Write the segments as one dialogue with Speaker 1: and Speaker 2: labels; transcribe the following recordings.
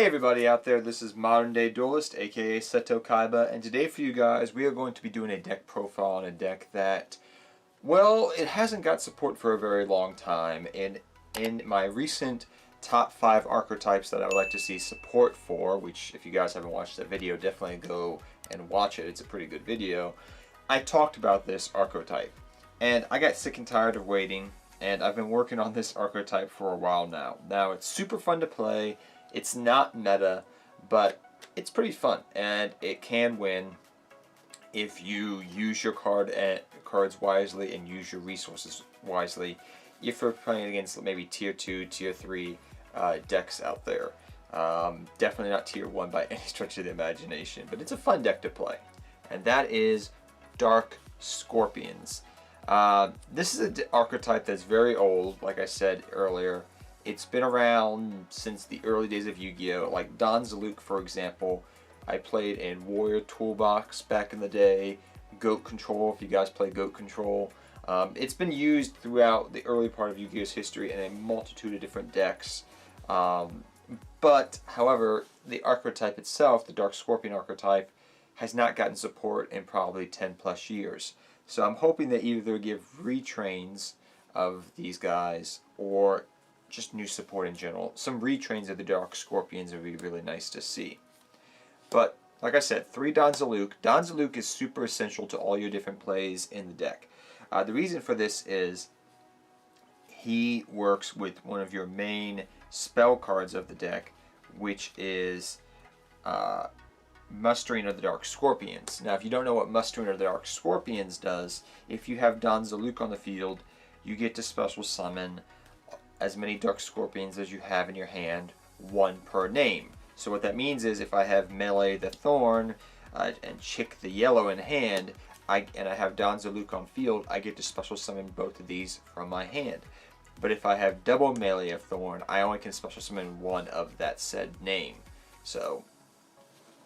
Speaker 1: Hey everybody out there, this is Modern Day Duelist, aka Seto Kaiba, and today for you guys we are going to be doing a deck profile on a deck that, well, it hasn't got support for a very long time. And in my recent top 5 archetypes that I would like to see support for, which if you guys haven't watched that video, definitely go and watch it, it's a pretty good video, I talked about this archetype. And I got sick and tired of waiting, and I've been working on this archetype for a while now. Now, it's super fun to play. It's not meta, but it's pretty fun, and it can win if you use your cards wisely and use your resources wisely. If you're playing against maybe tier 2, tier 3 decks out there. Definitely not tier 1 by any stretch of the imagination, but it's a fun deck to play. And that is Dark Scorpions. This is an archetype that's very old, like I said earlier. It's been around since the early days of Yu-Gi-Oh! Like Don Zaluk, for example, I played in Warrior Toolbox back in the day, Goat Control, if you guys play Goat Control. It's been used throughout the early part of Yu-Gi-Oh's history in a multitude of different decks. But, however, the archetype itself, the Dark Scorpion archetype, has not gotten support in probably 10 plus years. So I'm hoping that either give retrains of these guys or just new support in general. Some retrains of the Dark Scorpions would be really nice to see. But, like I said, 3 Don Zaluk. Don Zaluk is super essential to all your different plays in the deck. The reason for this is he works with one of your main spell cards of the deck, which is Mustering of the Dark Scorpions. Now, if you don't know what Mustering of the Dark Scorpions does, if you have Don Zaluk on the field, you get to special summon as many Dark Scorpions as you have in your hand, 1 per name. So what that means is if I have Melee the Thorn and Chick the Yellow in hand, and I have Don Zaluk on field, I get to special summon both of these from my hand. But if I have double Melee of Thorn, I only can special summon 1 of that said name. So,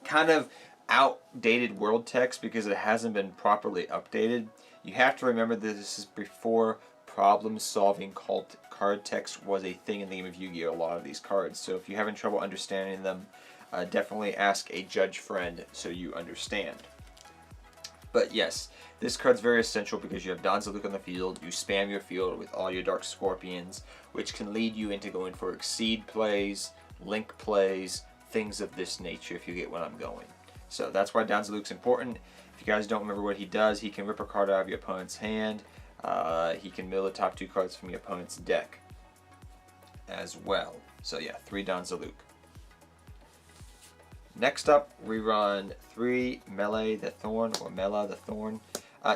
Speaker 1: kind of outdated world text because it hasn't been properly updated. You have to remember that this is before problem-solving card text was a thing in the game of Yu-Gi-Oh! A lot of these cards. So if you're having trouble understanding them, definitely ask a judge friend so you understand. But yes, this card's very essential because you have Don Zaluk on the field, you spam your field with all your Dark Scorpions, which can lead you into going for Exceed plays, Link plays, things of this nature if you get what I'm going. So that's why Don Zaluk's important. If you guys don't remember what he does, he can rip a card out of your opponent's hand. He can mill the top 2 cards from your opponent's deck as well. So yeah, 3 Don Zaluk. Next up, we run 3 Melee the Thorn, or Mela the Thorn.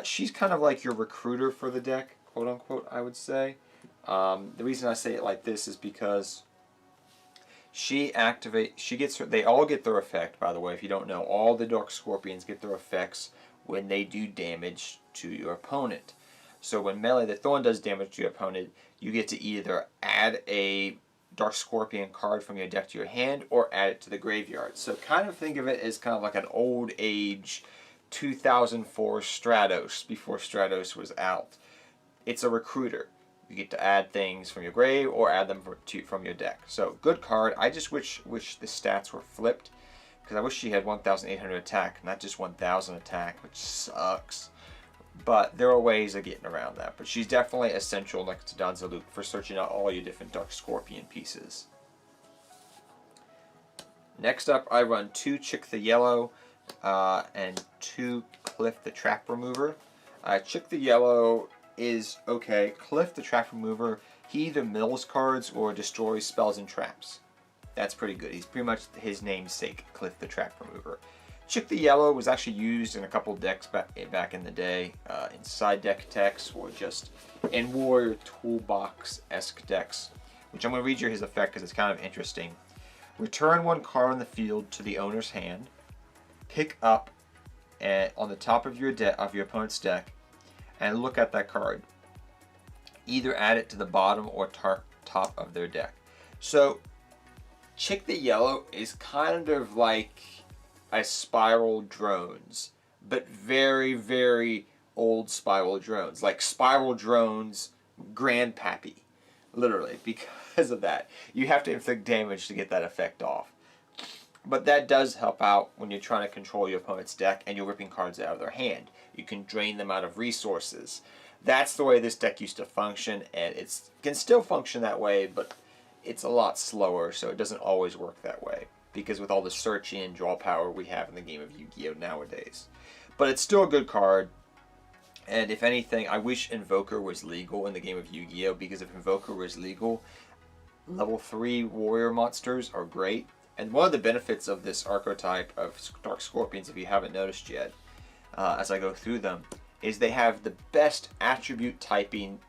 Speaker 1: She's kind of like your recruiter for the deck, quote unquote, I would say. The reason I say it like this is because they all get their effect, by the way. If you don't know, all the Dark Scorpions get their effects when they do damage to your opponent. So when Melee the Thorn does damage to your opponent, you get to either add a Dark Scorpion card from your deck to your hand or add it to the graveyard. So kind of think of it as kind of like an old age 2004 Stratos before Stratos was out. It's a recruiter. You get to add things from your grave or add them from your deck. So good card. I just wish the stats were flipped because I wish she had 1,800 attack, not just 1,000 attack, which sucks. But there are ways of getting around that. But she's definitely essential next to Don Zaluk for searching out all your different Dark Scorpion pieces. Next up, I run 2 Chick the Yellow and 2 Cliff the Trap Remover. Chick the Yellow is okay. Cliff the Trap Remover, he either mills cards or destroys spells and traps. That's pretty good. He's pretty much his namesake, Cliff the Trap Remover. Chick the Yellow was actually used in a couple decks back in the day, in side deck decks or just in Warrior Toolbox-esque decks, which I'm going to read you his effect because it's kind of interesting. Return 1 card on the field to the owner's hand. Pick up on the top of your opponent's deck and look at that card. Either add it to the bottom or top of their deck. So Chick the Yellow is kind of like a Spiral Drones, but very, very old Spiral Drones. Like Spiral Drones Grandpappy, literally, because of that. You have to inflict damage to get that effect off. But that does help out when you're trying to control your opponent's deck and you're ripping cards out of their hand. You can drain them out of resources. That's the way this deck used to function, and it can still function that way, but it's a lot slower, so it doesn't always work that way. Because with all the search and draw power we have in the game of Yu-Gi-Oh! Nowadays. But it's still a good card. And if anything, I wish Invoker was legal in the game of Yu-Gi-Oh! Because if Invoker was legal, level 3 warrior monsters are great. And one of the benefits of this archetype of Dark Scorpions, if you haven't noticed yet, as I go through them, is they have the best attribute typing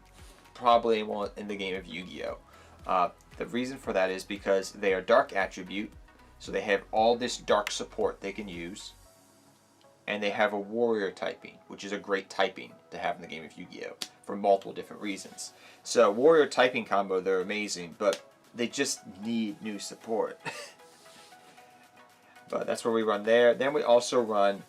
Speaker 1: probably in the game of Yu-Gi-Oh! The reason for that is because they are dark attribute, so they have all this dark support they can use. And they have a warrior typing, which is a great typing to have in the game of Yu-Gi-Oh! For multiple different reasons. So warrior typing combo, they're amazing, but they just need new support. But that's where we run there. Then we also run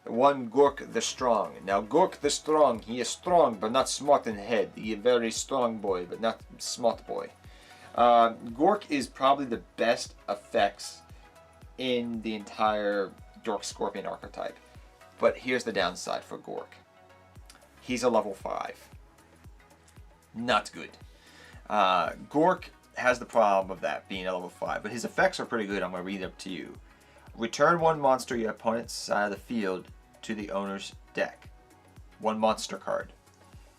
Speaker 1: one Gork the Strong. Now Gork the Strong, he is strong but not smart in the head. He is a very strong boy but not smart boy. Gork is probably the best effects in the entire Dark Scorpion archetype. But here's the downside for Gork. He's a level 5. Not good. Gork has the problem of that being a level 5, but his effects are pretty good. I'm going to read them to you. Return one monster your opponent's side of the field to the owner's deck. One monster card.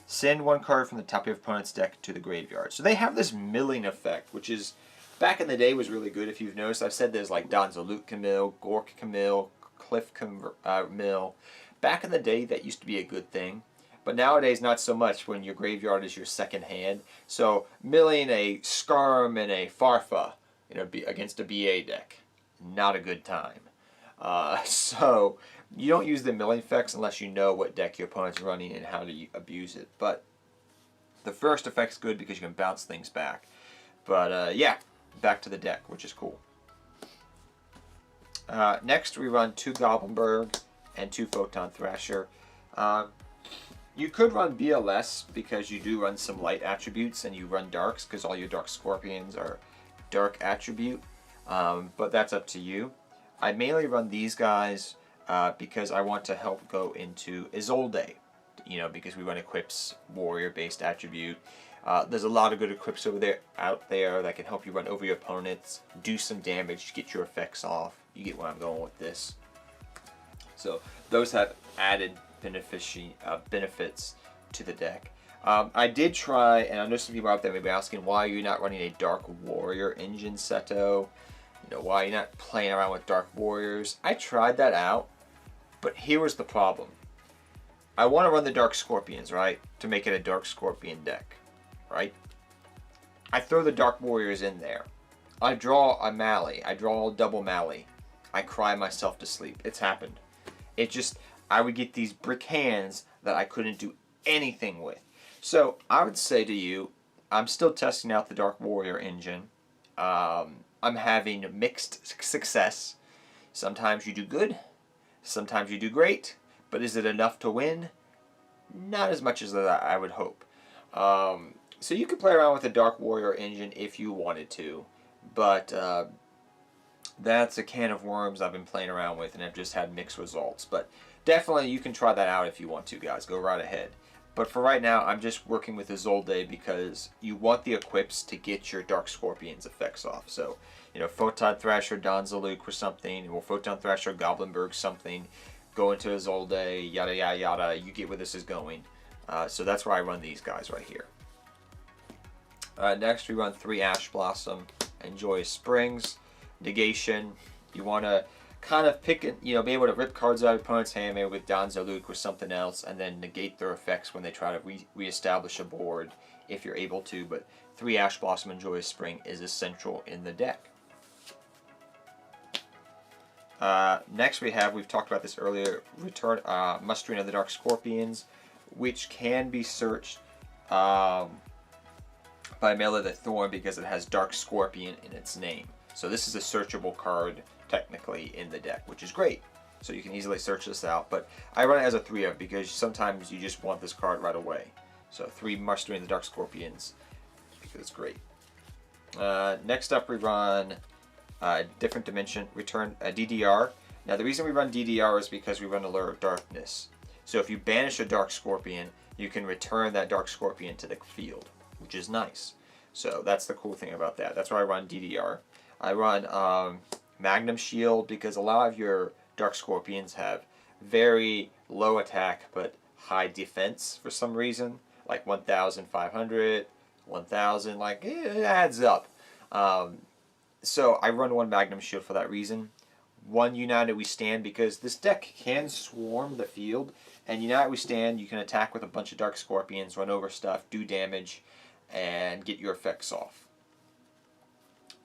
Speaker 1: Send one card from the top of your opponent's deck to the graveyard. So they have this milling effect, which is, back in the day, was really good. If you've noticed, I've said there's like Donzalute can mill, Gork can mill, Cliff mill. Back in the day, that used to be a good thing. But nowadays, not so much when your graveyard is your second hand. So milling a Skarm and a Farfa, against a BA deck, not a good time. So you don't use the milling effects unless you know what deck your opponent's running and how to abuse it. But the first effect's good because you can bounce things back. But yeah, back to the deck, which is cool. Next we run 2 Goblinberg and 2 Photon Thrasher. You could run BLS because you do run some light attributes and you run darks because all your Dark Scorpions are dark attribute. But that's up to you. I mainly run these guys because I want to help go into Isolde. Because we run equips, warrior based attribute. There's a lot of good equips out there that can help you run over your opponents, do some damage, get your effects off. You get where I'm going with this. So those have added benefits to the deck. I did try, and I know some people out there may be asking, why are you not running a Dark Warrior engine, Seto? Why are you not playing around with Dark Warriors? I tried that out, but here was the problem. I want to run the Dark Scorpions, right? To make it a Dark Scorpion deck, right? I throw the Dark Warriors in there. I draw a Mally. I draw a double Mally. I cry myself to sleep. It's happened. I would get these brick hands that I couldn't do anything with. So I would say to you, I'm still testing out the Dark Warrior engine. I'm having mixed success. Sometimes you do good, sometimes you do great, but is it enough to win? Not as much as I would hope. So you could play around with the Dark Warrior engine if you wanted to, but that's a can of worms I've been playing around with and I've just had mixed results. But definitely you can try that out if you want to, guys. Go right ahead. But for right now, I'm just working with Isolde because you want the equips to get your Dark Scorpions effects off. So, Photon Thrasher, Donzalute or something, or Photon Thrasher, Goblinberg something, go into Isolde, yada yada yada, you get where this is going. So that's where I run these guys right here. Next we run 3 Ash Blossom and Joyous Springs. Negation, you want to kind of pick it, be able to rip cards out of your opponent's hand, maybe with Donzalute or something else, and then negate their effects when they try to reestablish a board, if you're able to. But 3 Ash Blossom and Joyous Spring is essential in the deck. Next we've talked about this earlier, Mustering of the Dark Scorpions, which can be searched by Mail of the Thorn because it has Dark Scorpion in its name. So this is a searchable card technically in the deck, which is great. So you can easily search this out, but I run it as a 3-of because sometimes you just want this card right away. So 3 Mustering the Dark Scorpions because it's great. Next up we run different dimension, return a DDR. Now the reason we run DDR is because we run a Lure of Darkness. So if you banish a Dark Scorpion, you can return that Dark Scorpion to the field, which is nice. So that's the cool thing about that. That's why I run DDR. I run Magnum Shield because a lot of your Dark Scorpions have very low attack but high defense for some reason, like 1,500, 1,000, like it adds up. So I run one Magnum Shield for that reason. One United We Stand because this deck can swarm the field, and United We Stand you can attack with a bunch of Dark Scorpions, run over stuff, do damage, and get your effects off.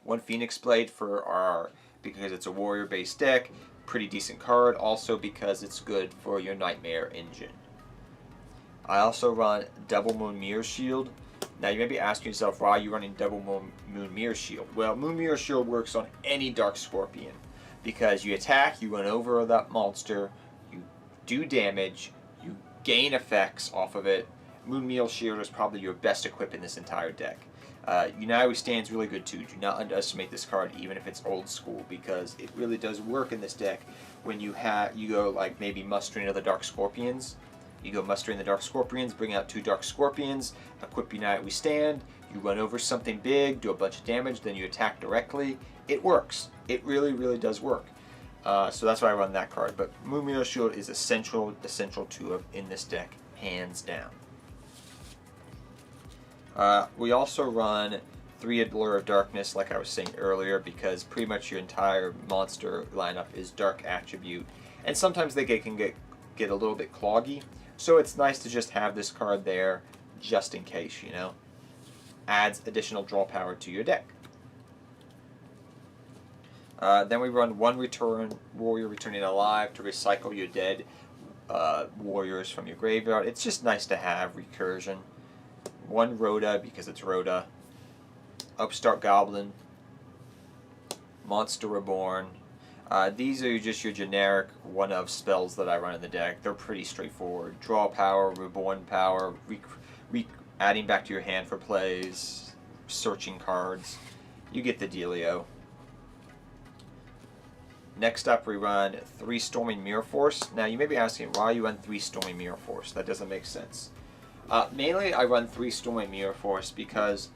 Speaker 1: One Phoenix Blade for our, because it's a warrior based deck, pretty decent card, also because it's good for your Nightmare engine. I also run Double Moon Mirror Shield. Now you may be asking yourself, why are you running Double Moon Mirror Shield? Well, Moon Mirror Shield works on any Dark Scorpion because you attack, you run over that monster, you do damage, you gain effects off of it. Moon Mirror Shield is probably your best equip in this entire deck. United We Stand is really good too. Do not underestimate this card, even if it's old school, because it really does work in this deck. When you go like maybe mustering of the Dark Scorpions, you go mustering the Dark Scorpions, bring out 2 Dark Scorpions, equip United We Stand, you run over something big, do a bunch of damage, then you attack directly. It works. It really, really does work. So that's why I run that card. But Moon Mirror Shield is essential to in this deck, hands down. We also run 3 Lure of Darkness, like I was saying earlier, because pretty much your entire monster lineup is Dark Attribute, and sometimes they can get a little bit cloggy. So it's nice to just have this card there, just in case, you know. Adds additional draw power to your deck. Then we run 1 Warrior Returning Alive to recycle your dead warriors from your graveyard. It's just nice to have recursion. 1 Rhoda because it's Rhoda. Upstart Goblin. Monster Reborn. These are just your generic one-of spells that I run in the deck. They're pretty straightforward. Draw power, reborn power, adding back to your hand for plays, searching cards. You get the dealio. Next up we run 3 Storming Mirror Force. Now you may be asking, why you run 3 Storming Mirror Force? That doesn't make sense. Mainly I run 3 Storming Mirror Force because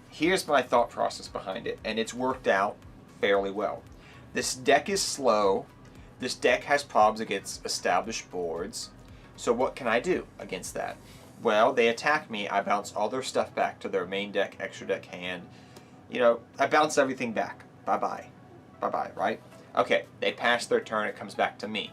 Speaker 1: here's my thought process behind it, and it's worked out fairly well. This deck is slow. This deck has problems against established boards. So what can I do against that? Well, they attack me. I bounce all their stuff back to their main deck, extra deck hand. You know, I bounce everything back. Bye-bye. Bye-bye, right? Okay, they pass their turn. It comes back to me.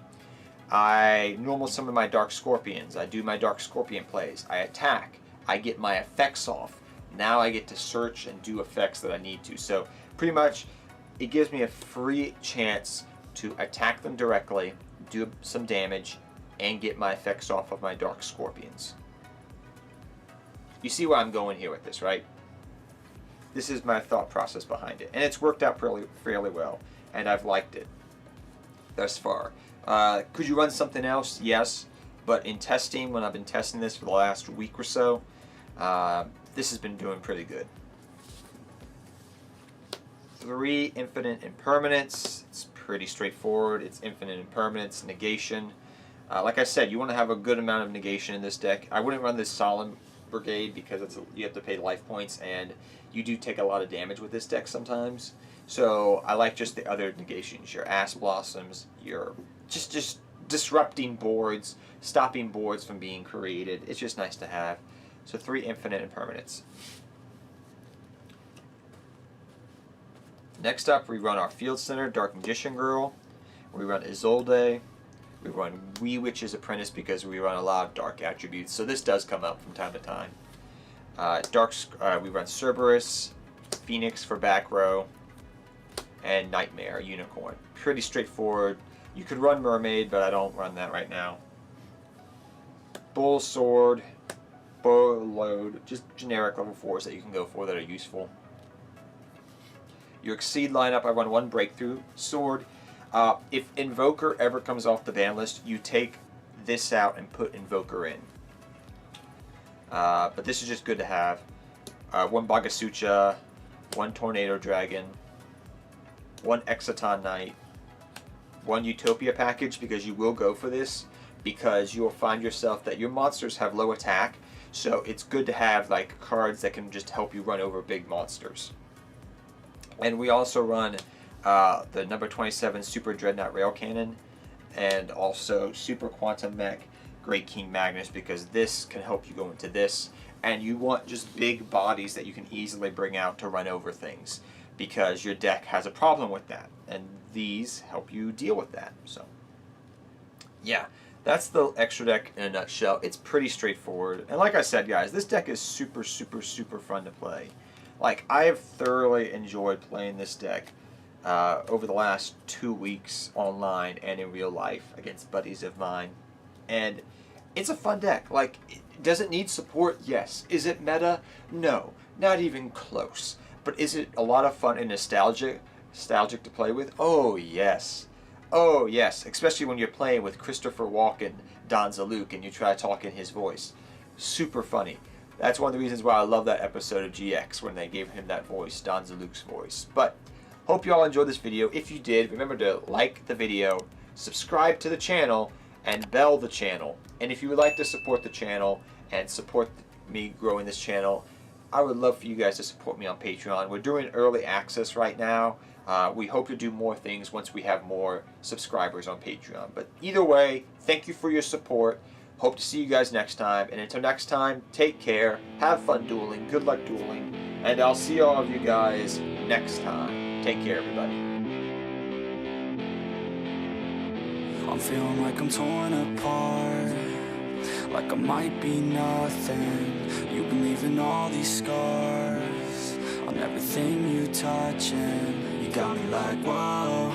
Speaker 1: I normal summon my Dark Scorpions. I do my Dark Scorpion plays. I attack. I get my effects off. Now I get to search and do effects that I need to. So pretty much it gives me a free chance to attack them directly, do some damage, and get my effects off of my Dark Scorpions. You see where I'm going here with this, right? This is my thought process behind it. And it's worked out fairly well, and I've liked it thus far. Could you run something else? Yes. But in testing, when I've been testing this for the last week or so, this has been doing pretty good. 3 Infinite Impermanence. It's pretty straightforward. It's Infinite Impermanence, Negation. Like I said, you want to have a good amount of negation in this deck. I wouldn't run this Solemn Brigade because you have to pay life points, and you do take a lot of damage with this deck sometimes. So I like just the other negations, your Ass Blossoms, your just disrupting boards, stopping boards from being created. It's just nice to have. So 3 Infinite Impermanence. Next up, we run our Field Center, Dark Magician Girl. We run Isolde. We run Wee Witch's Apprentice because we run a lot of dark attributes. So this does come up from time to time. We run Cerberus, Phoenix for back row, and Nightmare, Unicorn. Pretty straightforward. You could run Mermaid, but I don't run that right now. Bull Sword, Bow Load, just generic level 4s that you can go for that are useful. Your Exceed lineup, I run 1 Breakthrough Sword. If Invoker ever comes off the ban list, you take this out and put Invoker in. But this is just good to have. 1 Bagasucha, 1 Tornado Dragon, 1 Exciton Knight, 1 Utopia package, because you will go for this, because you'll find yourself that your monsters have low attack, so it's good to have like cards that can just help you run over big monsters. And we also run the number 27 Super Dreadnought Rail Cannon, and also Super Quantum Mech Great King Magnus, because this can help you go into this, and you want just big bodies that you can easily bring out to run over things, because your deck has a problem with that, and these help you deal with that. So yeah, that's the extra deck in a nutshell. It's pretty straightforward, and like I said, guys, this deck is super fun to play. Like, I have thoroughly enjoyed playing this deck over the last 2 weeks online and in real life against buddies of mine, and it's a fun deck. Like, does it need support? Yes. Is it meta? No, not even close. But is it a lot of fun and nostalgic to play with? Oh yes. Oh yes, especially when you're playing with Christopher Walken, Don Zaluk, and you try to talk in his voice. Super funny. That's one of the reasons why I love that episode of GX, when they gave him that voice, Don Zaluk's voice. But hope you all enjoyed this video. If you did, remember to like the video, subscribe to the channel, and bell the channel. And if you would like to support the channel and support me growing this channel, I would love for you guys to support me on Patreon. We're doing early access right now. We hope to do more things once we have more subscribers on Patreon. But either way, thank you for your support. Hope to see you guys next time. And until next time, take care, have fun dueling, good luck dueling, and I'll see all of you guys next time. Take care, everybody.
Speaker 2: I'm feeling like I'm torn apart, like I might be nothing. You've been leaving all these scars on everything you touch, and you got me like, whoa,